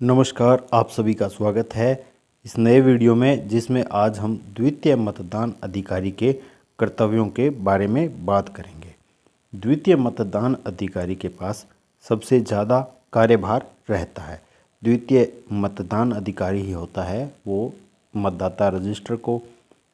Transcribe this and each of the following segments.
नमस्कार, आप सभी का स्वागत है इस नए वीडियो में, जिसमें आज हम द्वितीय मतदान अधिकारी के कर्तव्यों के बारे में बात करेंगे। द्वितीय मतदान अधिकारी के पास सबसे ज़्यादा कार्यभार रहता है। द्वितीय मतदान अधिकारी ही होता है वो मतदाता रजिस्टर को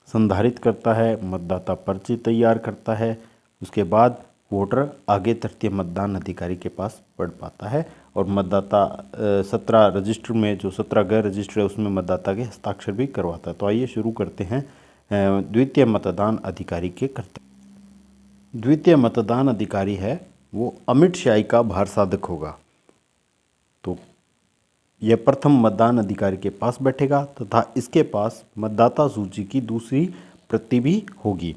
संधारित करता है, मतदाता पर्ची तैयार करता है, उसके बाद वोटर आगे तृतीय मतदान अधिकारी के पास बढ़ पाता है और मतदाता 17 रजिस्टर में जो 17 गैर रजिस्टर है उसमें मतदाता के हस्ताक्षर भी करवाता है। तो आइए शुरू करते हैं द्वितीय मतदान अधिकारी के कर्तव्य। द्वितीय मतदान अधिकारी है वो अमिट शाही का भार साधक होगा। तो यह प्रथम मतदान अधिकारी के पास बैठेगा तथा इसके पास मतदाता सूची की दूसरी प्रति भी होगी।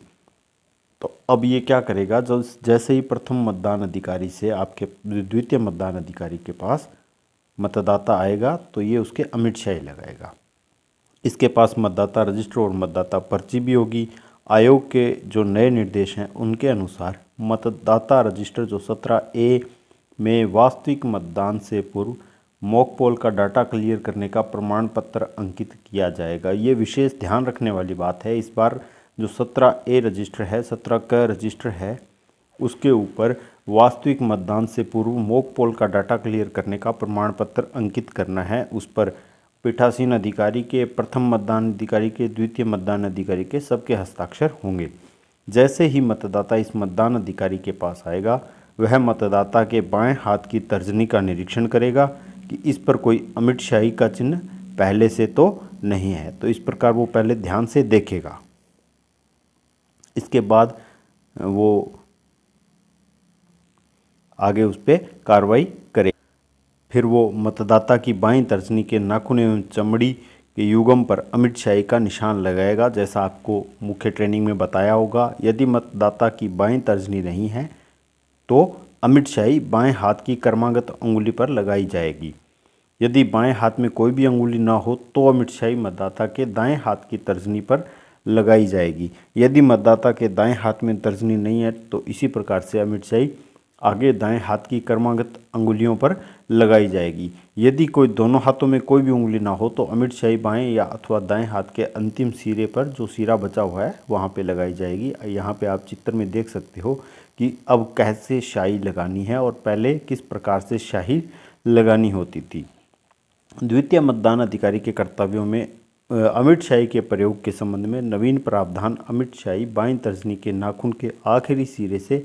तो अब ये क्या करेगा, जब जैसे ही प्रथम मतदान अधिकारी से आपके द्वितीय मतदान अधिकारी के पास मतदाता आएगा तो ये उसके अमिट शाही लगाएगा। इसके पास मतदाता रजिस्टर और मतदाता पर्ची भी होगी। आयोग के जो नए निर्देश हैं उनके अनुसार मतदाता रजिस्टर जो 17A में वास्तविक मतदान से पूर्व मॉक पोल का डाटा क्लियर करने का प्रमाण पत्र अंकित किया जाएगा। ये विशेष ध्यान रखने वाली बात है। इस बार जो 17A रजिस्टर है, 17 का रजिस्टर है, उसके ऊपर वास्तविक मतदान से पूर्व मॉक पोल का डाटा क्लियर करने का प्रमाण पत्र अंकित करना है। उस पर पीठासीन अधिकारी के, प्रथम मतदान अधिकारी के, द्वितीय मतदान अधिकारी के सबके हस्ताक्षर होंगे। जैसे ही मतदाता इस मतदान अधिकारी के पास आएगा, वह मतदाता के बाएं हाथ की तर्जनी का निरीक्षण करेगा कि इस पर कोई अमिट शाही का चिन्ह पहले से तो नहीं है। तो इस प्रकार वो पहले ध्यान से देखेगा। इसके बाद वो आगे उस पर कार्रवाई करे। फिर वो मतदाता की बाईं तर्जनी के नाखून एवं चमड़ी के युग्म पर अमिट शाही का निशान लगाएगा, जैसा आपको मुख्य ट्रेनिंग में बताया होगा। यदि मतदाता की बाईं तर्जनी नहीं है तो अमिट शाही बाएं हाथ की क्रमागत अंगुली पर लगाई जाएगी। यदि बाएं हाथ में कोई भी अंगुली ना हो तो अमिट शाही मतदाता के दाएं हाथ की तर्जनी पर लगाई जाएगी। यदि मतदाता के दाएं हाथ में तर्जनी नहीं है तो इसी प्रकार से अमिट शाही आगे दाएं हाथ की क्रमागत अंगुलियों पर लगाई जाएगी। यदि कोई दोनों हाथों में कोई भी उंगली ना हो तो अमिट शाही बाएं या अथवा दाएं हाथ के अंतिम सिरे पर जो सिरा बचा हुआ है वहाँ पे लगाई जाएगी। यहाँ पे आप चित्र में देख सकते हो कि अब कैसे शाही लगानी है और पहले किस प्रकार से शाही लगानी होती थी। द्वितीय मतदान अधिकारी के कर्तव्यों में अमिट शाही के प्रयोग के संबंध में नवीन प्रावधान। अमिट शाही बाईं तर्जनी के नाखून के आखिरी सिरे से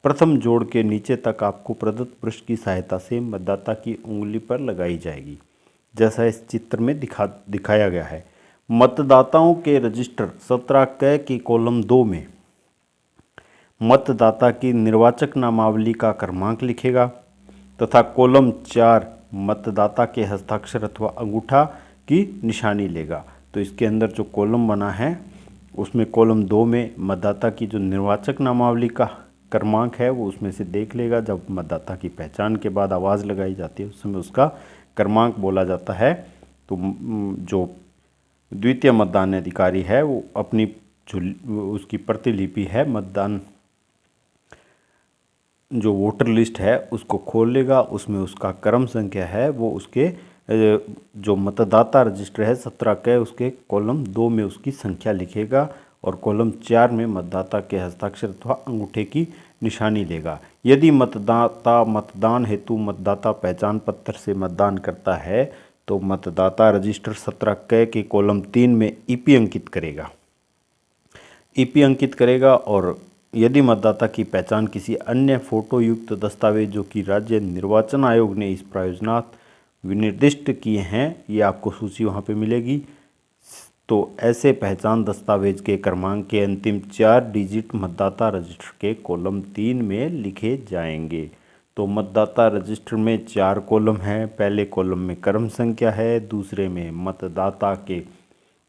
प्रथम जोड़ के नीचे तक आपको प्रदत्त पृष्ठ की सहायता से मतदाता की उंगली पर लगाई जाएगी, जैसा इस चित्र में दिखाया गया है। मतदाताओं के रजिस्टर 17 क की कॉलम 2 में मतदाता की निर्वाचक नामावली का क्रमांक लिखेगा तथा कॉलम 4 मतदाता के हस्ताक्षर अथवा अंगूठा की निशानी लेगा। तो इसके अंदर जो कॉलम बना है उसमें कॉलम 2 में मतदाता की जो निर्वाचक नामावली का क्रमांक है वो उसमें से देख लेगा। जब मतदाता की पहचान के बाद आवाज़ लगाई जाती है उस समय उसका क्रमांक बोला जाता है। तो जो द्वितीय मतदान अधिकारी है वो अपनी जो उसकी प्रतिलिपि है मतदान जो वोटर लिस्ट है उसको खोल लेगा। उसमें उसका क्रम संख्या है वो उसके जो मतदाता रजिस्टर है 17 के उसके कॉलम 2 में उसकी संख्या लिखेगा और कॉलम 4 में मतदाता के हस्ताक्षर अथवा अंगूठे की निशानी लेगा। यदि मतदाता मतदान हेतु मतदाता पहचान पत्र से मतदान करता है तो मतदाता रजिस्टर 17 के कॉलम 3 में ईपी अंकित करेगा। ईपी अंकित करेगा और यदि मतदाता की पहचान किसी अन्य फोटो युक्त दस्तावेज जो कि राज्य निर्वाचन आयोग ने इस प्रायोजनार्थ विनिर्दिष्ट किए हैं, ये आपको सूची वहाँ पे मिलेगी, तो ऐसे पहचान दस्तावेज के क्रमांक के अंतिम 4 डिजिट मतदाता रजिस्टर के कॉलम 3 में लिखे जाएंगे। तो मतदाता रजिस्टर में 4 कॉलम हैं। पहले कॉलम में क्रम संख्या है, दूसरे में मतदाता के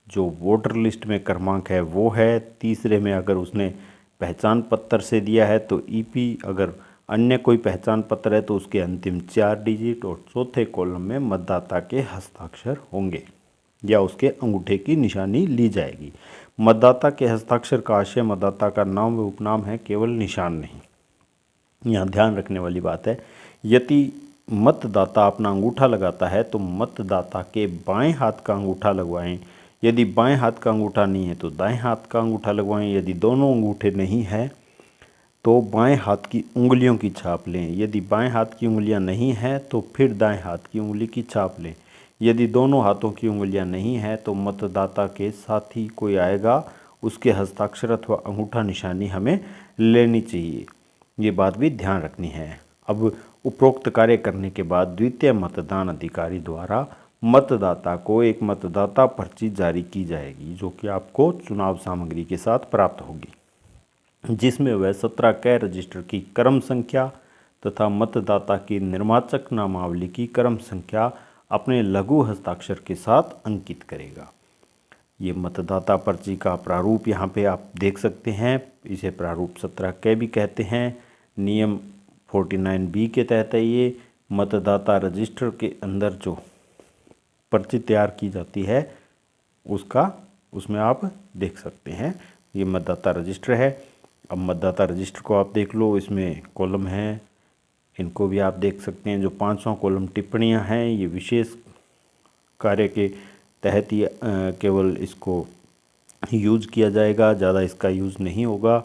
जो वोटर लिस्ट में क्रमांक है वो है, तीसरे में अगर उसने पहचान पत्र से दिया है तो ईपी, अगर अन्य कोई पहचान पत्र है तो उसके अंतिम 4 डिजिट, और चौथे कॉलम में मतदाता के हस्ताक्षर होंगे या उसके अंगूठे की निशानी ली जाएगी। मतदाता के हस्ताक्षर का आशय मतदाता का नाम व उपनाम है, केवल निशान नहीं। यहाँ ध्यान रखने वाली बात है, यदि मतदाता अपना अंगूठा लगाता है तो मतदाता के बाएं हाथ का अंगूठा लगवाएं। यदि बाएं हाथ का अंगूठा नहीं है तो दाएं हाथ का अंगूठा लगवाएं। यदि दोनों अंगूठे नहीं हैं तो बाएं हाथ की उंगलियों की छाप लें। यदि बाएं हाथ की उंगलियां नहीं हैं तो फिर दाएं हाथ की उंगली की छाप लें। यदि दोनों हाथों की उंगलियां नहीं हैं तो मतदाता के साथ ही कोई आएगा, उसके हस्ताक्षर अथवा अंगूठा निशानी हमें लेनी चाहिए। ये बात भी ध्यान रखनी है। अब उपरोक्त कार्य करने के बाद द्वितीय मतदान अधिकारी द्वारा मतदाता को एक मतदाता पर्ची जारी की जाएगी, जो कि आपको चुनाव सामग्री के साथ प्राप्त होगी, जिसमें वह 17 क रजिस्टर की क्रम संख्या तथा मतदाता की निर्वाचक नामावली की क्रम संख्या अपने लघु हस्ताक्षर के साथ अंकित करेगा। ये मतदाता पर्ची का प्रारूप यहाँ पे आप देख सकते हैं। इसे प्रारूप 17 क भी कहते हैं। नियम 49B के तहत ये मतदाता रजिस्टर के अंदर जो पर्ची तैयार की जाती है उसमें आप देख सकते हैं। ये मतदाता रजिस्टर है। अब मतदाता रजिस्टर को आप देख लो, इसमें कॉलम हैं, इनको भी आप देख सकते हैं। जो 500 कॉलम टिप्पणियां हैं, ये विशेष कार्य के तहत ही केवल इसको यूज किया जाएगा, ज़्यादा इसका यूज़ नहीं होगा।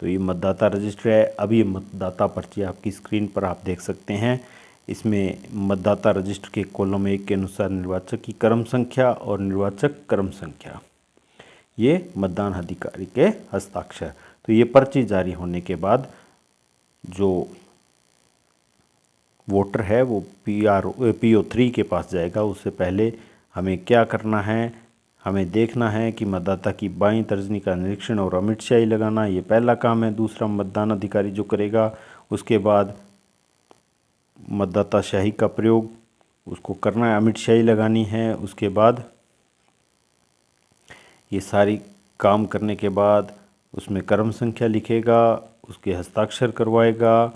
तो ये मतदाता रजिस्टर है। अब ये मतदाता पर्ची आपकी स्क्रीन पर आप देख सकते हैं। इसमें मतदाता रजिस्टर के कॉलम 1 के अनुसार निर्वाचक की क्रम संख्या और निर्वाचक क्रम संख्या, ये मतदान अधिकारी के हस्ताक्षर। तो ये पर्ची जारी होने के बाद जो वोटर है वो PO3 के पास जाएगा। उससे पहले हमें क्या करना है, हमें देखना है कि मतदाता की बाईं तर्जनी का निरीक्षण और अमिट स्याही लगाना, ये पहला काम है। दूसरा मतदान अधिकारी जो करेगा, उसके बाद मतदाता स्याही का प्रयोग उसको करना है, अमिट स्याही लगानी है। उसके बाद ये सारी काम करने के बाद उसमें क्रम संख्या लिखेगा, उसके हस्ताक्षर करवाएगा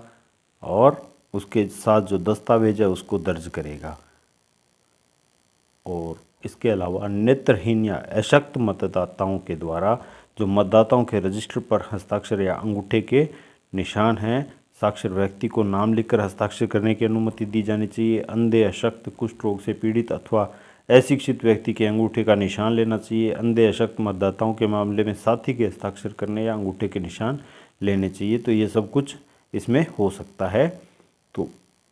और उसके साथ जो दस्तावेज है उसको दर्ज करेगा। और इसके अलावा नेत्रहीन या अशक्त मतदाताओं के द्वारा जो मतदाताओं के रजिस्टर पर हस्ताक्षर या अंगूठे के निशान हैं, साक्षर व्यक्ति को नाम लिखकर हस्ताक्षर करने की अनुमति दी जानी चाहिए। अंधे, अशक्त, कुष्ठ रोग से पीड़ित अथवा अशिक्षित व्यक्ति के अंगूठे का निशान लेना चाहिए। अंधे, अशक्त मतदाताओं के मामले में साथी के हस्ताक्षर करने या अंगूठे के निशान लेने चाहिए। तो ये सब कुछ इसमें हो सकता है। तो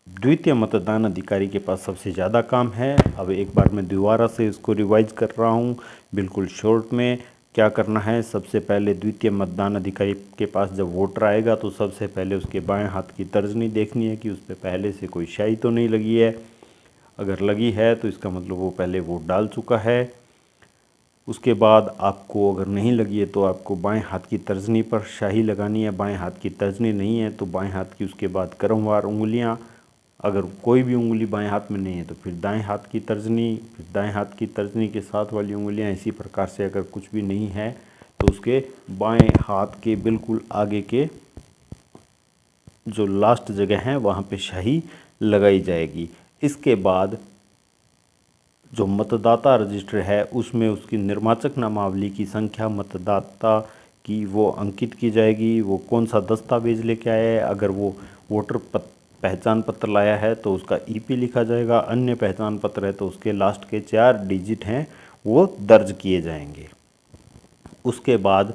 द्वितीय मतदान अधिकारी के पास सबसे ज़्यादा काम है। अब एक बार मैं दोबारा से इसको रिवाइज कर रहा हूँ बिल्कुल शॉर्ट में। क्या करना है, सबसे पहले द्वितीय मतदान अधिकारी के पास जब वोटर आएगा तो सबसे पहले उसके बाएं हाथ की तर्जनी देखनी है कि उस पर पहले से कोई स्याही तो नहीं लगी है। अगर लगी है तो इसका मतलब वो पहले वोट डाल चुका है। उसके बाद आपको अगर नहीं लगी है तो आपको बाएं हाथ की तर्जनी पर स्याही लगानी है। बाएं हाथ की तर्जनी नहीं है तो बाएं हाथ की उसके बाद क्रमवार उंगलियां, अगर कोई भी उंगली बाएं हाथ में नहीं है तो फिर दाएं हाथ की तर्जनी, फिर दाएं हाथ की तर्जनी के साथ वाली उंगलियां, इसी प्रकार से अगर कुछ भी नहीं है तो उसके बाएं हाथ के बिल्कुल आगे के जो लास्ट जगह है वहाँ पे स्याही लगाई जाएगी। इसके बाद जो मतदाता रजिस्टर है उसमें उसकी निर्वाचक नामावली की संख्या मतदाता की वो अंकित की जाएगी। वो कौन सा दस्तावेज लेके आया है, अगर वो वोटर पहचान पत्र लाया है तो उसका EP लिखा जाएगा। अन्य पहचान पत्र है तो उसके लास्ट के 4 डिजिट हैं वो दर्ज किए जाएंगे। उसके बाद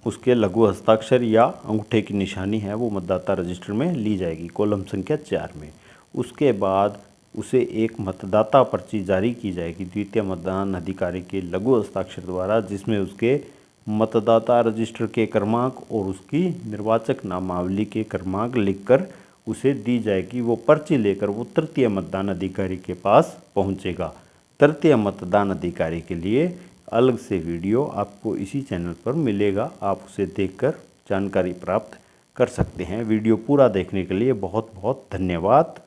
उसके लघु हस्ताक्षर या अंगूठे की निशानी है वो मतदाता रजिस्टर में ली जाएगी, कॉलम संख्या 4 में। उसके बाद उसे एक मतदाता पर्ची जारी की जाएगी द्वितीय मतदान अधिकारी के लघु हस्ताक्षर द्वारा, जिसमें उसके मतदाता रजिस्टर के क्रमांक और उसकी निर्वाचक नामावली के क्रमांक लिखकर उसे दी जाएगी। वो पर्ची लेकर वो तृतीय मतदान अधिकारी के पास पहुंचेगा। तृतीय मतदान अधिकारी के लिए अलग से वीडियो आपको इसी चैनल पर मिलेगा, आप उसे देखकर जानकारी प्राप्त कर सकते हैं। वीडियो पूरा देखने के लिए बहुत बहुत धन्यवाद।